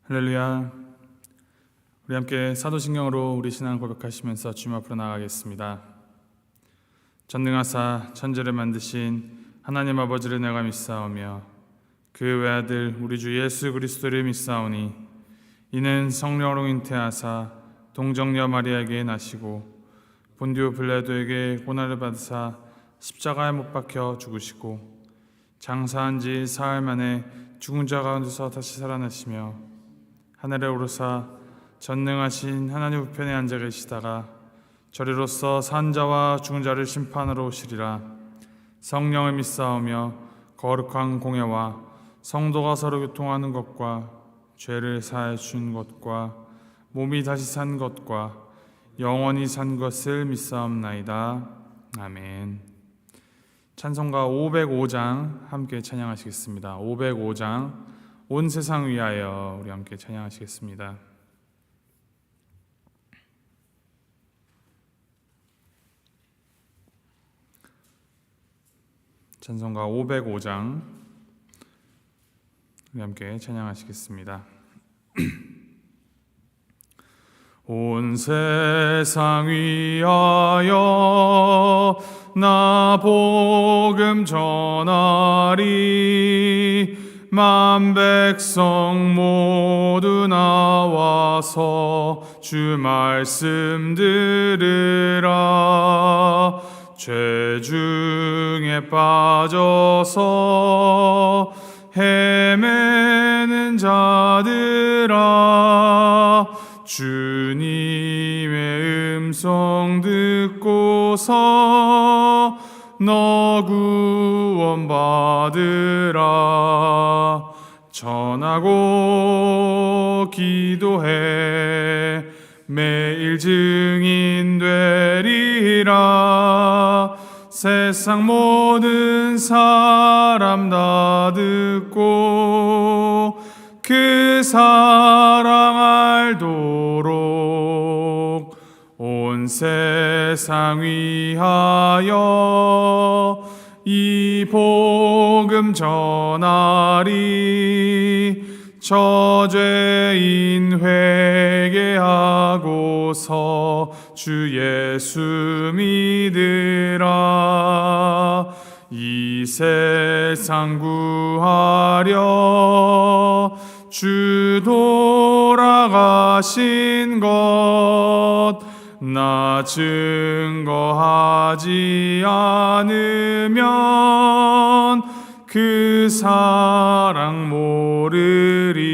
할렐루야. 우리 함께 사도신경으로 우리 신앙을 고백하시면서 주님 앞으로 나아가겠습니다. 전능하사 천지를 만드신 하나님 아버지를 내가 믿사오며 그 외아들 우리 주 예수 그리스도를 믿사오니 이는 성령으로 잉태하사 동정녀 마리아에게 나시고 본디오 빌라도에게 고난을 받으사 십자가에 못 박혀 죽으시고 장사한 지 사흘 만에 죽은 자 가운데서 다시 살아나시며 하늘에 오르사 전능하신 하나님 우편에 앉아 계시다가 저리로서 산 자와 죽은 자를 심판하러 오시리라. 성령을 믿사오며 거룩한 공예와 성도가 서로 교통하는 것과 죄를 사해 준 것과 몸이 다시 산 것과 영원히 산 것을 믿사옵나이다. 아멘. 찬송가 505장 함께 찬양하시겠습니다. 505장 온 세상 위하여 우리 함께 찬양하시겠습니다. 찬송가 505장 우리 함께 찬양하시겠습니다. 온 세상 위하여 나 복음 전하리 만 백성 모두 나와서 주 말씀 들으라. 죄 중에 빠져서 헤매는 자들아 주님의 음성 듣고서 너 구원 받으라. 전하고 기도해 매일 증인 되리라. 세상 모든 사람 다 듣고 그 사랑 알도록 온 세상 위하여 이 복음 전하리. 저죄인 회개하고서 주 예수 믿으라. 이 세상 구하려 주 돌아가신 것 나 증거하지 않으면 그 사랑 모르리.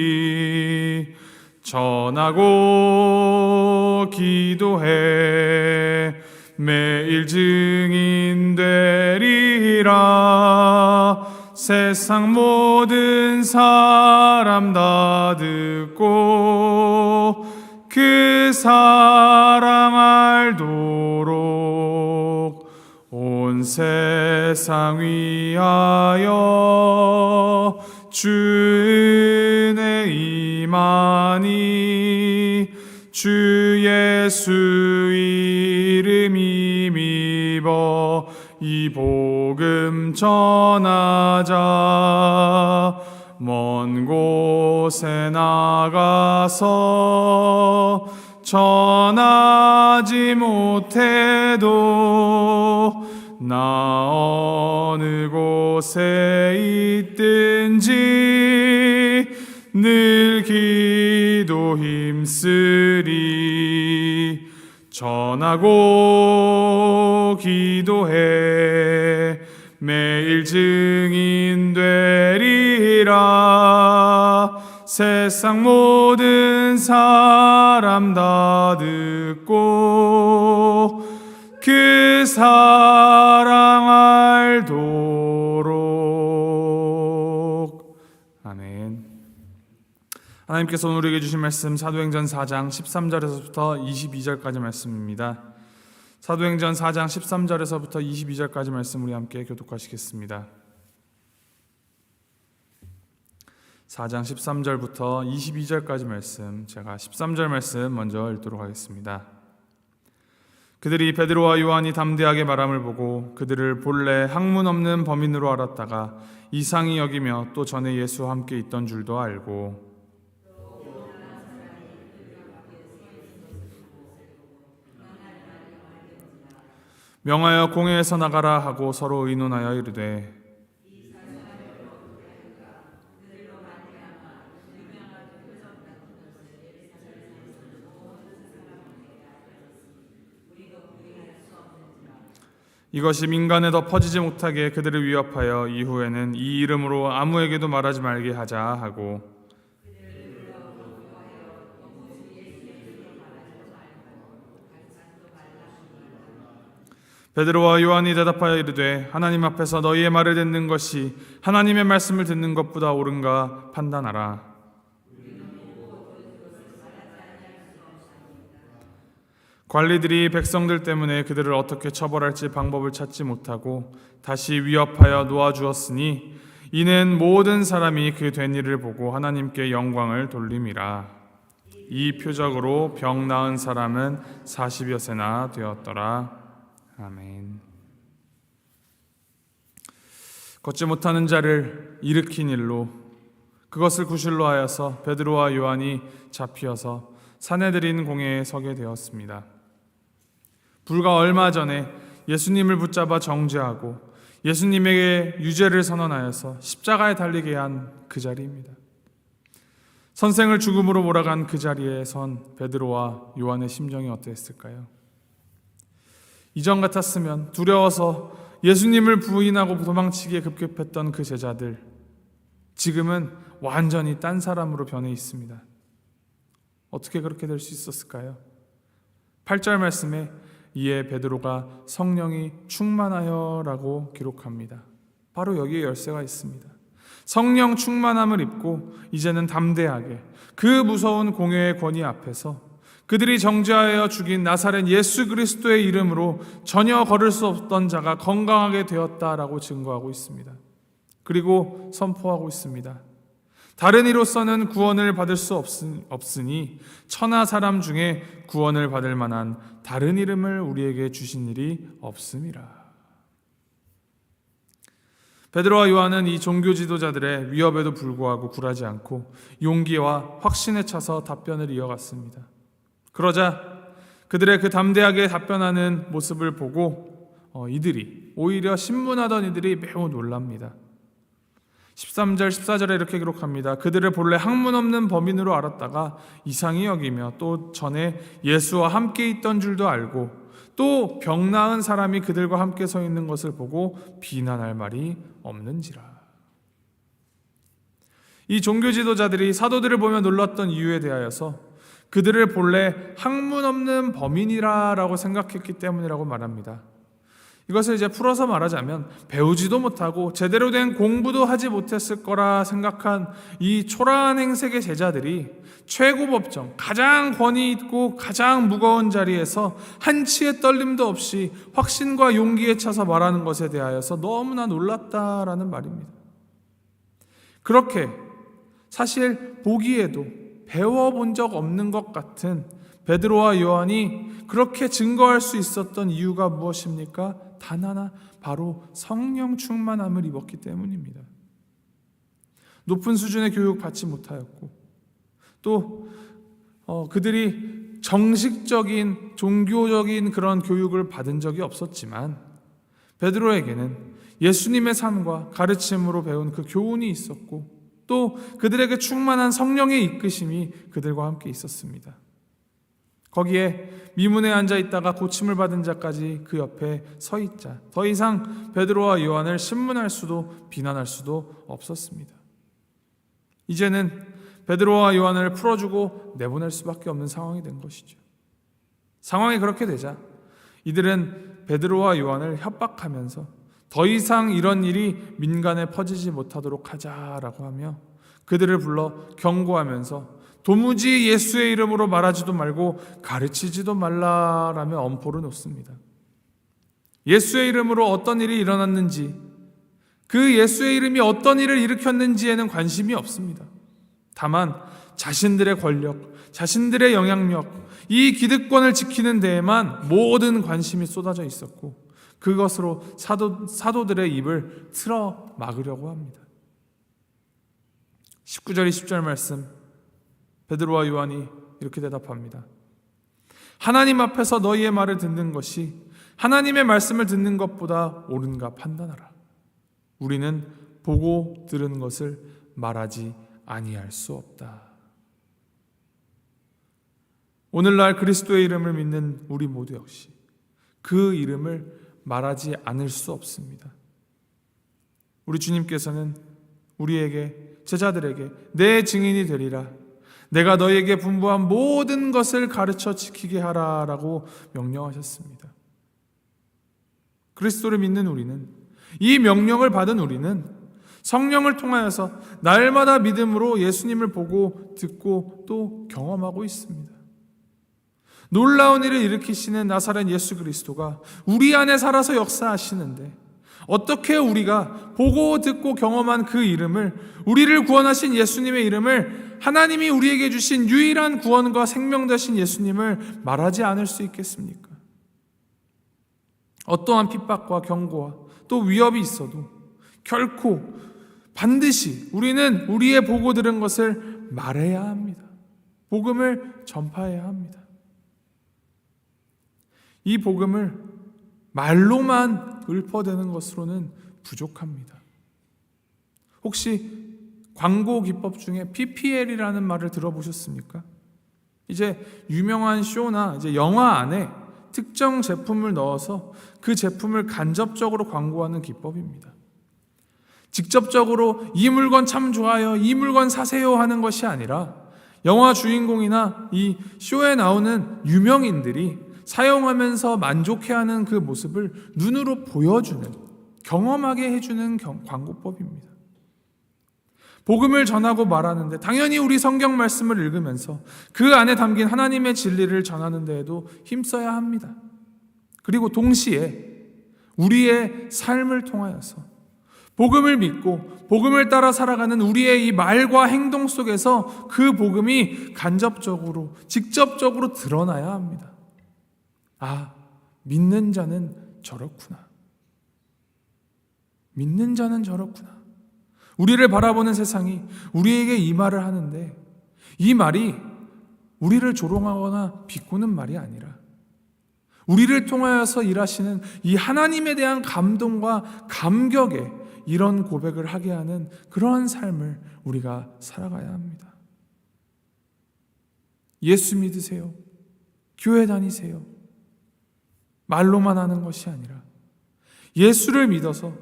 전하고 기도해 매일 증인 되리라. 세상 모든 사람 다 듣고 그 사랑 알도록 온 세상 위하여 주 은혜 임하니. 주 예수 이름 힘입어 이 복음 전하자. 먼 곳에 나가서 전하지 못해도 나 어느 곳에 있든지 늘 기도 힘쓰리. 전하고 기도해 매일 증인 되리라. 세상 모든 사람 다 듣고 그 사랑 알도록. 아멘. 하나님께서 오늘 우리에게 주신 말씀 사도행전 4장 13절에서부터 22절까지 말씀입니다. 사도행전 4장 13절에서부터 22절까지 말씀 우리 함께 교독하시겠습니다. 4장 13절부터 22절까지 말씀, 제가 13절 말씀 먼저 읽도록 하겠습니다. 그들이 베드로와 요한이 담대하게 말함을 보고 그들을 본래 학문 없는 범인으로 알았다가 이상히 여기며 또 전에 예수와 함께 있던 줄도 알고 명하여 공회에서 나가라 하고 서로 의논하여 이르되 이것이 민간에 더 퍼지지 못하게 그들을 위협하여 이후에는 이 이름으로 아무에게도 말하지 말게 하자 하고 베드로와 요한이 대답하여 이르되 하나님 앞에서 너희의 말을 듣는 것이 하나님의 말씀을 듣는 것보다 옳은가 판단하라. 관리들이 백성들 때문에 그들을 어떻게 처벌할지 방법을 찾지 못하고 다시 위협하여 놓아주었으니 이는 모든 사람이 그 된 일을 보고 하나님께 영광을 돌림이라. 이 표적으로 병 나은 사람은 40여 세나 되었더라. 아멘. 걷지 못하는 자를 일으킨 일로 그것을 구실로 하여서 베드로와 요한이 잡히어서 사내들인 공회에 서게 되었습니다. 불과 얼마 전에 예수님을 붙잡아 정죄하고 예수님에게 유죄를 선언하여서 십자가에 달리게 한 그 자리입니다. 선생을 죽음으로 몰아간 그 자리에 선 베드로와 요한의 심정이 어땠을까요? 이전 같았으면 두려워서 예수님을 부인하고 도망치기에 급급했던 그 제자들, 지금은 완전히 딴 사람으로 변해 있습니다. 어떻게 그렇게 될 수 있었을까요? 8절 말씀에 이에 베드로가 성령이 충만하여 라고 기록합니다. 바로 여기에 열쇠가 있습니다. 성령 충만함을 입고 이제는 담대하게 그 무서운 공회의 권위 앞에서 그들이 정죄하여 죽인 나사렛 예수 그리스도의 이름으로 전혀 걸을 수 없던 자가 건강하게 되었다라고 증거하고 있습니다. 그리고 선포하고 있습니다. 다른 이로서는 구원을 받을 수 없으니 천하 사람 중에 구원을 받을 만한 다른 이름을 우리에게 주신 일이 없음이라. 베드로와 요한은 이 종교 지도자들의 위협에도 불구하고 굴하지 않고 용기와 확신에 차서 답변을 이어갔습니다. 그러자 그들의 그 담대하게 답변하는 모습을 보고 이들이 오히려 신문하던 이들이 매우 놀랍니다. 13절 14절에 이렇게 기록합니다. 그들을 본래 학문 없는 범인으로 알았다가 이상히 여기며 또 전에 예수와 함께 있던 줄도 알고 또 병 나은 사람이 그들과 함께 서 있는 것을 보고 비난할 말이 없는지라. 이 종교 지도자들이 사도들을 보며 놀랐던 이유에 대하여서 그들을 본래 학문 없는 범인이라고 생각했기 때문이라고 말합니다. 이것을 이제 풀어서 말하자면 배우지도 못하고 제대로 된 공부도 하지 못했을 거라 생각한 이 초라한 행색의 제자들이 최고 법정, 가장 권위 있고 가장 무거운 자리에서 한치의 떨림도 없이 확신과 용기에 차서 말하는 것에 대하여서 너무나 놀랐다라는 말입니다. 그렇게 사실 보기에도 배워본 적 없는 것 같은 베드로와 요한이 그렇게 증거할 수 있었던 이유가 무엇입니까? 단 하나, 바로 성령 충만함을 입었기 때문입니다. 높은 수준의 교육 받지 못하였고 또 그들이 정식적인 종교적인 그런 교육을 받은 적이 없었지만 베드로에게는 예수님의 삶과 가르침으로 배운 그 교훈이 있었고 또 그들에게 충만한 성령의 이끄심이 그들과 함께 있었습니다. 거기에 미문에 앉아 있다가 고침을 받은 자까지 그 옆에 서 있자 더 이상 베드로와 요한을 신문할 수도 비난할 수도 없었습니다. 이제는 베드로와 요한을 풀어주고 내보낼 수밖에 없는 상황이 된 것이죠. 상황이 그렇게 되자 이들은 베드로와 요한을 협박하면서 더 이상 이런 일이 민간에 퍼지지 못하도록 하자라고 하며 그들을 불러 경고하면서 도무지 예수의 이름으로 말하지도 말고 가르치지도 말라라며 엄포를 놓습니다. 예수의 이름으로 어떤 일이 일어났는지, 그 예수의 이름이 어떤 일을 일으켰는지에는 관심이 없습니다. 다만 자신들의 권력, 자신들의 영향력, 이 기득권을 지키는 데에만 모든 관심이 쏟아져 있었고 그것으로 사도들의 입을 틀어 막으려고 합니다. 19절 20절 말씀, 베드로와 요한이 이렇게 대답합니다. 하나님 앞에서 너희의 말을 듣는 것이 하나님의 말씀을 듣는 것보다 옳은가 판단하라. 우리는 보고 들은 것을 말하지 아니할 수 없다. 오늘날 그리스도의 이름을 믿는 우리 모두 역시 그 이름을 말하지 않을 수 없습니다. 우리 주님께서는 우리에게, 제자들에게 내 증인이 되리라, 내가 너희에게 분부한 모든 것을 가르쳐 지키게 하라라고 명령하셨습니다. 그리스도를 믿는 우리는, 이 명령을 받은 우리는 성령을 통하여서 날마다 믿음으로 예수님을 보고 듣고 또 경험하고 있습니다. 놀라운 일을 일으키시는 나사렛 예수 그리스도가 우리 안에 살아서 역사하시는데, 어떻게 우리가 보고 듣고 경험한 그 이름을, 우리를 구원하신 예수님의 이름을, 하나님이 우리에게 주신 유일한 구원과 생명 되신 예수님을 말하지 않을 수 있겠습니까? 어떠한 핍박과 경고와 또 위협이 있어도 결코 반드시 우리는 우리의 보고 들은 것을 말해야 합니다. 복음을 전파해야 합니다. 이 복음을 말로만 읊어대는 것으로는 부족합니다. 혹시 광고 기법 중에 PPL이라는 말을 들어보셨습니까? 이제 유명한 쇼나 이제 영화 안에 특정 제품을 넣어서 그 제품을 간접적으로 광고하는 기법입니다. 직접적으로 이 물건 참 좋아요, 이 물건 사세요 하는 것이 아니라 영화 주인공이나 이 쇼에 나오는 유명인들이 사용하면서 만족해하는 그 모습을 눈으로 보여주는, 경험하게 해주는 광고법입니다. 복음을 전하고 말하는데 당연히 우리 성경 말씀을 읽으면서 그 안에 담긴 하나님의 진리를 전하는 데에도 힘써야 합니다. 그리고 동시에 우리의 삶을 통하여서 복음을 믿고 복음을 따라 살아가는 우리의 이 말과 행동 속에서 그 복음이 간접적으로, 직접적으로 드러나야 합니다. 아, 믿는 자는 저렇구나. 믿는 자는 저렇구나. 우리를 바라보는 세상이 우리에게 이 말을 하는데, 이 말이 우리를 조롱하거나 비꼬는 말이 아니라 우리를 통하여서 일하시는 이 하나님에 대한 감동과 감격에 이런 고백을 하게 하는 그러한 삶을 우리가 살아가야 합니다. 예수 믿으세요. 교회 다니세요. 말로만 하는 것이 아니라 예수를 믿어서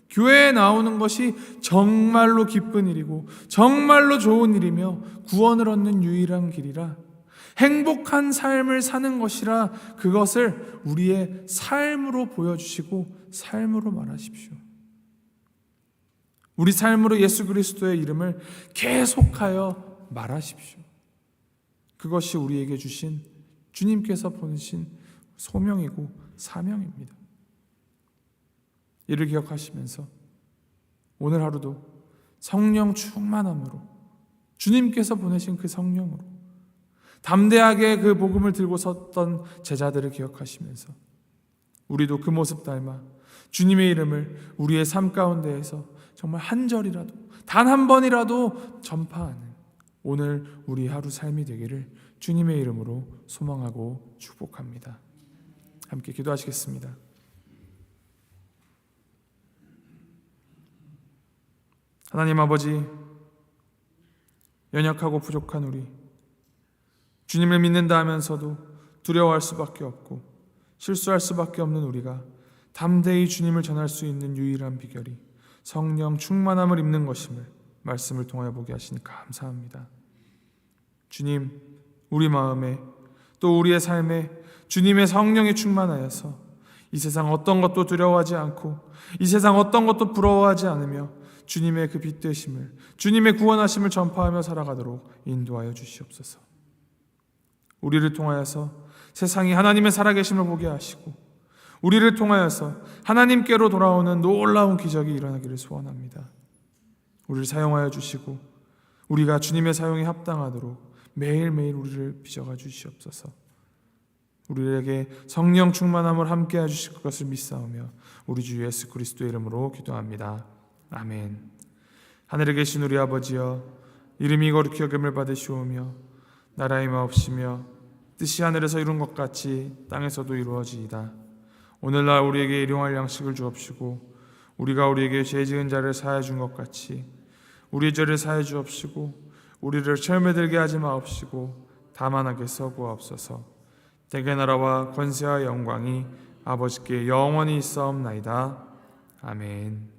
교회에 나오는 것이 정말로 기쁜 일이고 정말로 좋은 일이며 구원을 얻는 유일한 길이라, 행복한 삶을 사는 것이라, 그것을 우리의 삶으로 보여주시고 삶으로 말하십시오. 우리 삶으로 예수 그리스도의 이름을 계속하여 말하십시오. 그것이 우리에게 주신, 주님께서 보내신 소명이고 사명입니다. 이를 기억하시면서 오늘 하루도 성령 충만함으로, 주님께서 보내신 그 성령으로 담대하게 그 복음을 들고 섰던 제자들을 기억하시면서 우리도 그 모습 닮아 주님의 이름을 우리의 삶 가운데에서 정말 한 절이라도, 단 한 번이라도 전파하는 오늘 우리 하루 삶이 되기를 주님의 이름으로 소망하고 축복합니다. 함께 기도하시겠습니다. 하나님 아버지, 연약하고 부족한 우리, 주님을 믿는다 하면서도 두려워할 수밖에 없고 실수할 수밖에 없는 우리가 담대히 주님을 전할 수 있는 유일한 비결이 성령 충만함을 입는 것임을 말씀을 통하여 보게 하시니 감사합니다. 주님, 우리 마음에 또 우리의 삶에 주님의 성령이 충만하여서 이 세상 어떤 것도 두려워하지 않고 이 세상 어떤 것도 부러워하지 않으며 주님의 그 빛 되심을, 주님의 구원하심을 전파하며 살아가도록 인도하여 주시옵소서. 우리를 통하여서 세상이 하나님의 살아계심을 보게 하시고 우리를 통하여서 하나님께로 돌아오는 놀라운 기적이 일어나기를 소원합니다. 우리를 사용하여 주시고 우리가 주님의 사용에 합당하도록 매일매일 우리를 빚어가 주시옵소서. 우리에게 성령 충만함을 함께 해주실 것을 믿사오며 우리 주 예수 그리스도의 이름으로 기도합니다. 아멘. 하늘에 계신 우리 아버지여, 이름이 거룩히 여김을 받으시오며 나라의 마옵시며 뜻이 하늘에서 이룬 것 같이 땅에서도 이루어지이다. 오늘날 우리에게 일용할 양식을 주옵시고 우리가 우리에게 죄 지은 자를 사하여 준 것 같이 우리 죄를 사하여 주옵시고 우리를 시험에 들게 하지 마옵시고 다만 하게서 구하옵소서. 대개 나라와 권세와 영광이 아버지께 영원히 있사옵나이다. 아멘.